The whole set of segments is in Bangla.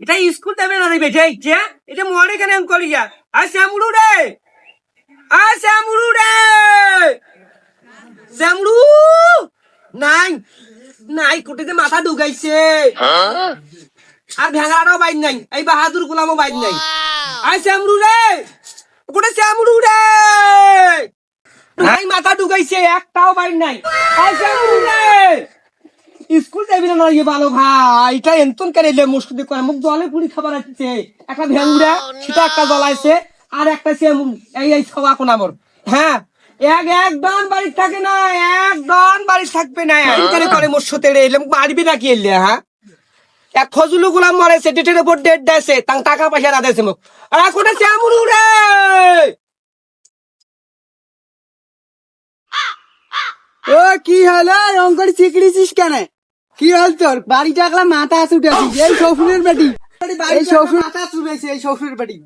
এটা স্কুল যাবে না রে বেটে এটা মনে কেন করি যা আর শ্যামলু রে আর শ্যামলু রে শ্যামলু নাই নাই কোটিতে মাথা ঢুকাইছে আর ভেঙাটাও বাইর নাই এই বাহাদুর গোলামও বাইর নাই আর শ্যামলু রে কোটে শ্যামলু রে ভাই মাথা ঢুকাইছে একটাও বাইর নাই আর শ্যামলু রে স্কুল যাবি না ইয়ে ভালো ভাই এটা এন্তন কেন এলে মুসকুদি করে মুখ জলে পুরি খাবার আসছে একটা ভেঙ্গুরা সেটা একটা জ্বলাইছে আর একটা সে এই সবা কোন আমার হ্যাঁ একদম বাড়ি থাকে না একদম বাড়ি থাকবে না এখানে করে মোর সাথে এলাম মারবি নাকি এলে হ্যাঁ এক ফজলু গোলাম মারেছে ডেটের উপর ডেট দেছে তাং টাকা পয়সা না দেছে মুখ আর এখন শ্যামলু রে ও কি হলো অঙ্কর চিকড়িছিস কেন কি হল তোর বাড়িটা একলা মাথা উঠেছিস এই শ্বশুরের বেটি এই শ্বশুর মাথা চুড়েছে এই শ্বশুরের বেটি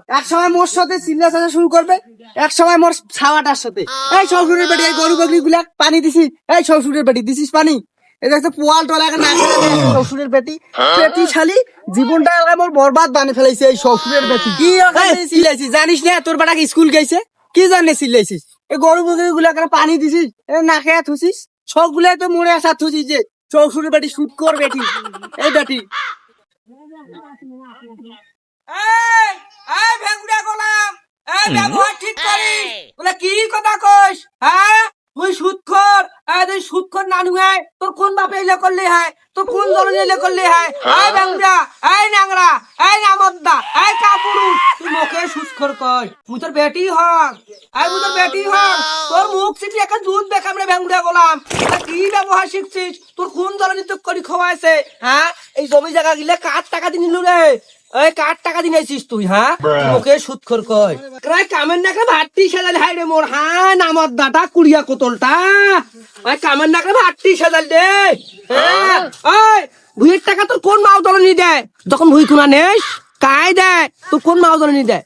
এক সময় মোর সাথে চিল্লা চাচা শুরু করবে এক সময় মোর ছাওয়াটার সাথে এই শ্বশুরের বেটি এই গরু বকরি গুলা পানি দিছিস এই শ্বশুরের বেটি দিছিস পানি এই দেখছো পোয়াল টোলা না খেলে শ্বশুরের বেটি পেটি শালি জীবনটা মোর বরবাদ বানিয়ে ফেলাইছে এই শ্বশুরের বেটি কি চিল্লাইছিস জানিস না তোর বেটা স্কুল গেছে কি জানে চিল্লাইছিস এই গরু বকরি গুলা পানি দিছিস না খেয়ে থুছিস সবগুলাই তো মরে আসা থুছিস যে শ্বশুরের বেটি শুট কর বেটি এই বেটি এই ভেঙ্গুরা গোলাম এই ব্যবহার ঠিক করিস বলে কি কথা কইস হ্যাঁ তুই সুদখোর তুই সুদখোর নানু হয় তোর কোন বাপে এলে করলে হয় তোর কোন দলে এলে করলে হয় এই ভেঙ্গুরা এই ন্যাংরা এই নামদ্দা এই কাপুরু তুই মুখে সুদখোর কই মুই তোর বেটি হক মুই তোর বেটি হক তোর মুখ চিঠি একটা দুধ দেখাম রে ভেঙ্গুরা গোলাম কি ব্যবহার শিখছিস তোর কোন দলে নিতে করি খাওয়াইছে হ্যাঁ এই জমি জায়গা গিলে কার টাকা দিয়ে নিলু রে এই কার টাকা দিয়েছিস তুই হ্যাঁ মুখে সুদখোর কই ক্রাই কামের নাকে ভাতটি সাজাল হাই রে মোর হ্যাঁ নামর দাটা কুড়িয়া কোতলটা ওই কামের নাকে ভাতটি সাজাল দে হ্যাঁ ওই ভুইয়ের টাকা তোর কোন মাও দলনি দেয় যখন ভুই কুনা নেস কাই দেয় তোর কোন মাও দলনি দেয়